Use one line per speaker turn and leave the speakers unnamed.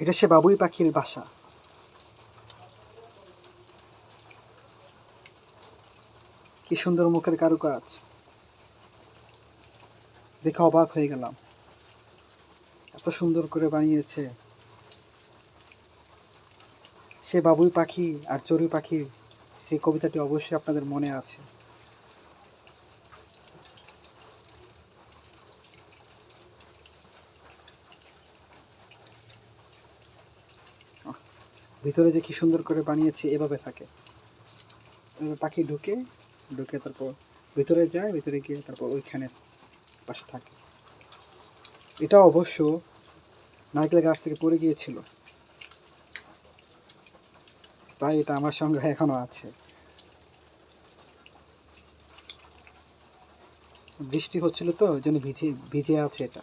এটা সে বাবুই পাখির বাসা। কি সুন্দর মুখের কারুকাজ, দেখে অবাক হয়ে গেলাম। এত সুন্দর করে বানিয়েছে। সে বাবুই পাখি আর চড়ুই পাখি, সেই কবিতাটি অবশ্যই আপনাদের মনে আছে। ভিতরে যে কি সুন্দর করে বানিয়েছে, এভাবে থাকে। পাখি ঢুকে ঢুকে তারপর ভিতরে যায়, ভিতরে গিয়ে তারপর ওইখানে পাশে থাকে। এটা অবশ্য নারকেল গাছ থেকে পড়ে গিয়েছিল, তাই এটা আমার সংগ্রহে এখনো আছে। বৃষ্টি হচ্ছিল তো, যেন ভিজে ভিজে আছে এটা।